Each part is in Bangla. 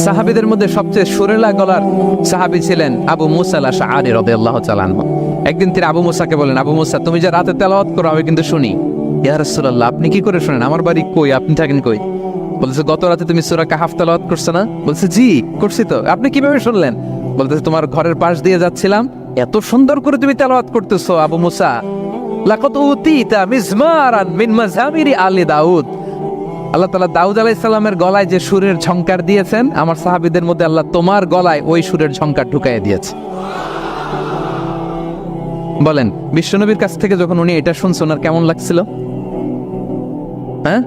সাহাবীদের মধ্যে সবচেয়ে সুরেলা গলার সাহাবী ছিলেন আবু মুসা আল-আশআরী রাদিয়াল্লাহু তাআলা আনহু। একদিন তিনি আবু মুসাকে বলেন, আবু মুসা, তুমি যে রাতে তেলাওয়াত করো আমি কিন্তু শুনি। ইয়া রাসূলুল্লাহ, আপনি কি করে শুনেন? আমার বাড়ি কই, আপনি থাকেন কই? বলছে, গত রাতে তুমি সূরা কাহাফ তেলাওয়াত করছো না? বলছে, জি করছি তো। আপনি কিভাবে শুনলেন? বলতেছে, তোমার ঘরের পাশ দিয়ে যাচ্ছিলাম, এত সুন্দর করে তুমি তেলাওয়াত করতেছো আবু মুসা। লাকাদ উতিতা মিজমারান মিন মাযামিরি আলি দাউদ। আল্লাহ তাআলা দাউদ আলাইহিস সালামের গলায় যে সুরের ঝংকার দিয়েছেন, আমার সাহাবীদের মধ্যে আল্লাহ তোমার গলায় ওই সুরের ঝংকার ঢুকাইয়ে দিয়েছে। বলেন, বিশ্বনবীর কাছ থেকে যখন উনি এটা শুনছেন ওনার কেমন লাগছিল? হ্যাঁ,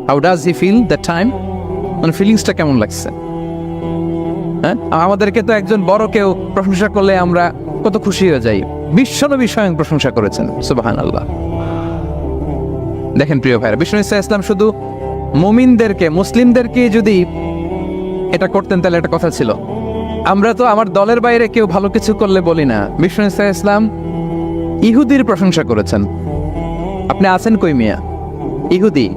how does he feel that time? মানে ফিলিংসটা কেমন লাগছে? হ্যাঁ, আমাদেরকে তো একজন বড় কেউ প্রশংসা করলে আমরা কত খুশি হয়ে যাই। বিশ্বনবী স্বয়ং প্রশংসা করেছেন, সুবহানাল্লাহ। দেখেন প্রিয় ভাইরা, বিশ্বনবী সাল্লাল্লাহু আলাইহি ওয়াসাল্লাম শুধু মুমিনদেরকে, মুসলিমদেরকে যদি এটা করতেন তাহলে একটা কথা ছিল, আমরা তো আমার দলের বাইরে কেউ ভালো কিছু করলে বলি না। বিশ্বনবী সাল্লাল্লাহু আলাইহি ওয়াসাল্লাম ইহুদির প্রশংসা করেছেন। আপনি আছেন কই মিয়া? ইহুদি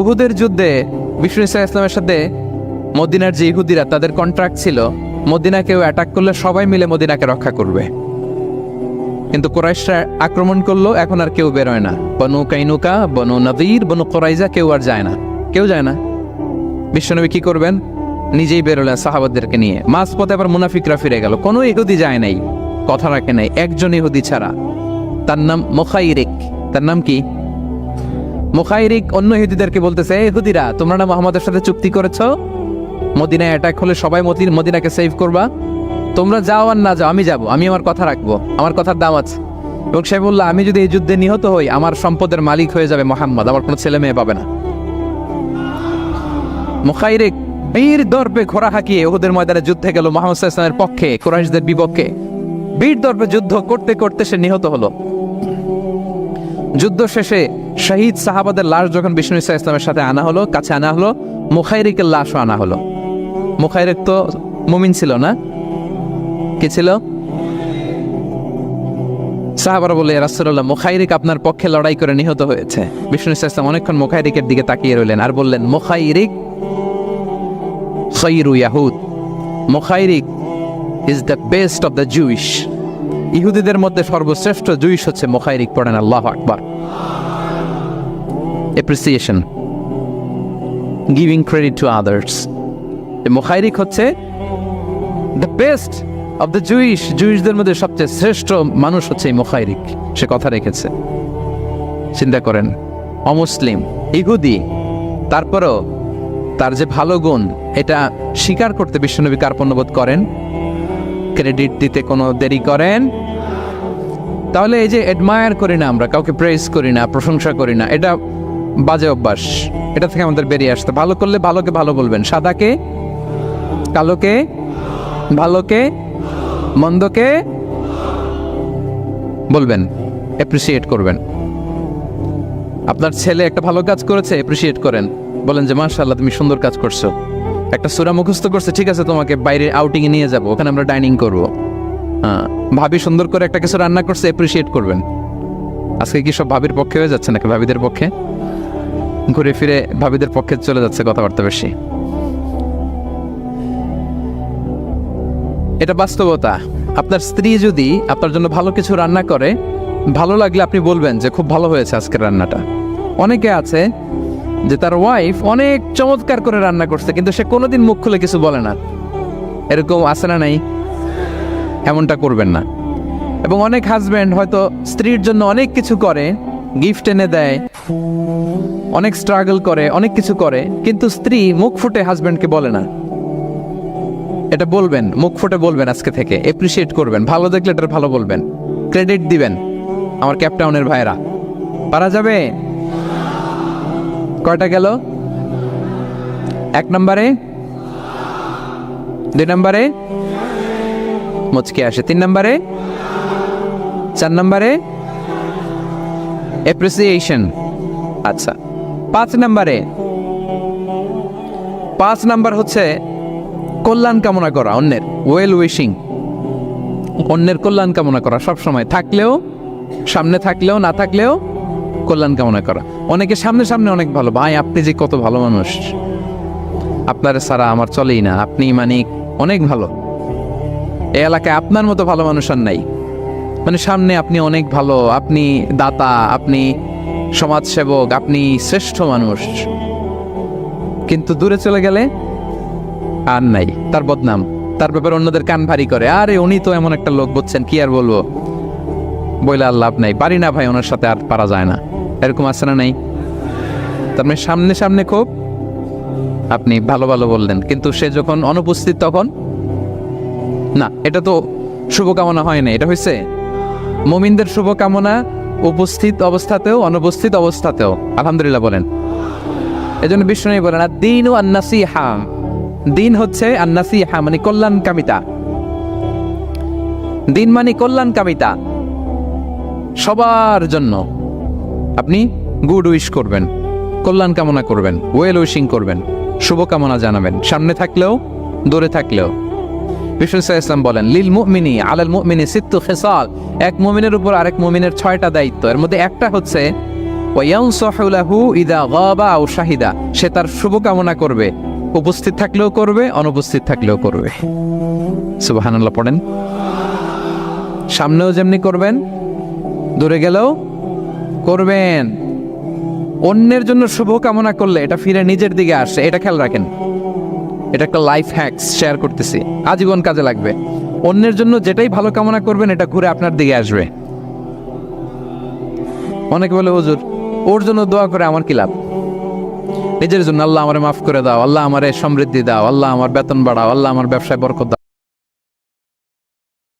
উহুদের যুদ্ধে বিশ্বনবী সাল্লাল্লাহু আলাইহি ওয়াসাল্লামের সাথে মদিনার যে ইহুদিরা, তাদের কন্ট্রাক্ট ছিল মদিনা কেউ অ্যাটাক করলে সবাই মিলে মদিনাকে রক্ষা করবে। কিন্তু কুরাইশরা আক্রমণ করলো, এখন আর কেউ বেরোয় না। বনু কাইনুকা, বনু নযীর, বনু কুরাইজা কেউ আর যায় না, কেউ যায় না। বিশ্বনবী কি করবেন? নিজেই বেরোলেন সাহাবাদেরকে নিয়ে। মাঝপথে আবার মুনাফিকরা ফিরে গেল, কোনো ইহুদি যায় নাই, কথা রাখে নাই, একজন ইহুদি ছাড়া। তার নাম মুখাইরিক। তার নাম কি? মুখাইরিক। অন্য ইহুদিদেরকে বলতেছে, ইহুদিরা, তোমরা না মুহাম্মাদের সাথে চুক্তি করেছো মদিনায় অ্যাটাক হলে সবাই মদিনাকে সেভ করবা, তোমরা যাও আর না যাও, আমি যাব, আমি আমার কথা রাখবো, আমার কথার দাম আছে। এবং সে বলল, আমি যদি এই যুদ্ধে নিহত হই আমার সম্পদের মালিক হয়ে যাবে মুহাম্মদ, আমার কোনো ছেলে মেয়ে পাবে না। মুখাইরিক বীর দর্পে ঘোড়া হাঁকিয়ে উহুদের ময়দানে যুদ্ধে গেল মুহাম্মদ সাল্লাল্লাহু আলাইহি ওয়াসাল্লামের পক্ষে, কুরাইশদের বিপক্ষে। বীর দর্পে যুদ্ধ করতে করতে সে নিহত হলো। যুদ্ধ শেষে শহীদ সাহাবাদের লাশ যখন বিষ্ণু ইসা ইসলামের সাথে আনা হলো, কাছে আনা হলো, মুখাইরিকের লাশও আনা হলো। মুখাইরিক তো মুমিন ছিল না, কি ছিল? সাহাবারা বলে, রাসূলুল্লাহ, মুখাইরিক আপনার পক্ষে লড়াই করে নিহত হয়েছে। বিষ্ণু ইসা ইসলাম অনেকক্ষণ মুখাইরিকের দিকে তাকিয়ে রইলেন আর বললেন, মুখাইরিক খায়রু ইয়াহুদ, Mukhayriq is the best of the Jewish. ইহুদিদের মধ্যে সর্বশ্রেষ্ঠ জুইশ হচ্ছে মুখাইরিক। পড়েন আল্লাহু আকবার। Appreciation, giving credit to others. Mukhayriq হচ্ছে the best of the Jewish, জুইশদের মধ্যে সবচেয়ে শ্রেষ্ঠ মানুষ হচ্ছে এই মুখাইরিক। সে কথা রেখেছে। চিন্তা করেন, অমুসলিম, ইহুদি, তারপরও তার যে ভালো গুণ এটা স্বীকার করতে বিশ্বনবী কার্পণ্যবোধ করেন, ক্রেডিট দিতে কোনো দেরি করেন? তাহলে এই যে অ্যাডমায়ার করি না আমরা, কাউকে প্রেজ করি না, প্রশংসা করি না, এটা বাজে অভ্যাস। এটা থেকে আমাদের বেরিয়ে আসতে, ভালো করলে ভালোকে ভালো বলবেন, সাদাকে কালোকে, ভালোকে মন্দকে বলবেন, অ্যাপ্রিসিয়েট করবেন। আপনার ছেলে একটা ভালো কাজ করেছে, অ্যাপ্রিসিয়েট করেন, বলেন যে মাশাআল্লাহ তুমি সুন্দর কাজ করছো। একটা সূরা মুখস্থ করছে, ঠিক আছে তোমাকে বাইরে আউটিংয়ে নিয়ে যাব, ওখানে আমরা ডাইনিং করবো। হ্যাঁ, ভাবি সুন্দর করে একটা কিছু রান্না করছে, অ্যাপ্রিসিয়েট করবেন। আজকে কি সব ভাবির পক্ষে হয়ে যাচ্ছে নাকি ভাবিদের পক্ষে? ঘুরে ফিরে ভাবিদের পক্ষে চলে যাচ্ছে কথাবার্তা বেশি। এটা বাস্তবতা। আপনার স্ত্রী যদি আপনার জন্য ভালো কিছু রান্না করে, ভালো লাগলে আপনি বলবেন যে খুব ভালো হয়েছে আজকের রান্নাটা। অনেকে আছে যে তার ওয়াইফ অনেক চমৎকার করে রান্না করছে, কিন্তু সে কোনোদিন মুখ খুলে কিছু বলে না। এরকম আছে না নাই? এমনটা করবেন না। এবং অনেক হাজব্যান্ড হয়তো স্ত্রীর জন্য অনেক কিছু করে, গিফট এনে দেয়, অনেক স্ট্রাগল করে, অনেক কিছু করে, কিন্তু স্ত্রী মুখ ফুটে হাজব্যান্ডকে বলে না। এটা বলবেন, মুখ ফুটে বলবেন আজকে থেকে, এপ্রিসিয়েট করবেন, ভালো দেখলে এটা ভালো বলবেন, ক্রেডিট দিবেন। আমার ক্যাপটাউনের ভাইরা, পারা যাবে? কয়টা গেল? 1 নম্বরে, 2 নম্বরে মুচকে আসে, 3 নম্বরে, 4 নম্বরে অ্যাপ্রিসিয়েশন। আচ্ছা, 5 নম্বরে, 5 নাম্বার হচ্ছে কল্যাণ কামনা করা, অন্যের ওয়েল উইশিং, অন্যের কল্যাণ কামনা করা সব সময়, থাকলেও, সামনে থাকলেও, না থাকলেও কল্যাণ কামনা করা। অনেকে সামনে সামনে অনেক ভালো, ভাই আপনি যে কত ভালো মানুষ, আপনার ছাড়া আমার চলেই না, আপনি মানে অনেক ভালো, এই এলাকায় আপনার মতো ভালো মানুষ আর নাই। মানে সামনে আপনি অনেক ভালো, আপনি দাতা, আপনি সমাজসেবক, আপনি শ্রেষ্ঠ মানুষ, কিন্তু দূরে চলে গেলে আর নাই, তার বদনাম, তার ব্যাপারে অন্যদের কান ভারী করে, আরে উনি তো এমন একটা লোক, বুঝছেন কি আর বলবো, বইলে আর লাভ নাই, পারি না ভাই ওনার সাথে আর পারা যায় না, এরকম আছে না নাই? তার মানে সামনে সামনে খুব আপনি ভালো ভালো বললেন, কিন্তু সে যখন অনুপস্থিত তখন না। এটা তো শুভকামনা হয় না, এটা হয়েছে মুমিনদের শুভকামনা উপস্থিত অবস্থাতেও অনুপস্থিত অবস্থাতেও। আলহামদুলিল্লাহ বলেন। এজন্য বিষ্ণু বলেন আদ-দীনু আন-নাসিহা, দিন হচ্ছে আন-নাসিহা মানে কল্যাণকামিতা, দিন মানে কল্যাণকামিতা, সবার জন্য আপনি গুড উইশ করবেন, কল্যাণ কামনা করবেন, ওয়েল উইশিং করবেন, শুভকামনা জানাবেন, সামনে থাকলেও দূরে থাকলেও। বিষ্ণু ইসলাম বলেন লিল মুমিনি আলাল মুমিনি সিত্তু খিসাল, এক মুমিনের উপর আরেক মুমিনের 6টা দায়িত্ব, এর মধ্যে একটা হচ্ছে ওয়ায়ানসাহু লাহু ইদা গাবা আও শাহিদা, সে তার শুভকামনা করবে, উপস্থিত থাকলেও করবে, অনুপস্থিত থাকলেও করবে। সুবহানাল্লাহ পড়েন। সামনেও যেমনি করবেন, দূরে গেলেও করবেন। অন্যের জন্য শুভকামনা করলে এটা ফিরে নিজের দিকে আসে, এটা খেয়াল রাখেন। এটা একটা লাইফ হ্যাকস শেয়ার করতেছি, আজীবন কাজে লাগবে। অন্যের জন্য যেটাই ভালো কামনা করবেন এটা ঘুরে আপনার দিকে আসবে। অনেকে বলে হুজুর ওর জন্য দোয়া করে আমার কি লাভ? নিজের জন্য আল্লাহ আমারে মাফ করে দাও, আল্লাহ আমারে সমৃদ্ধি দাও, আল্লাহ আমার বেতন বাড়াও, আল্লাহ আমার ব্যবসায় বরকত দাও,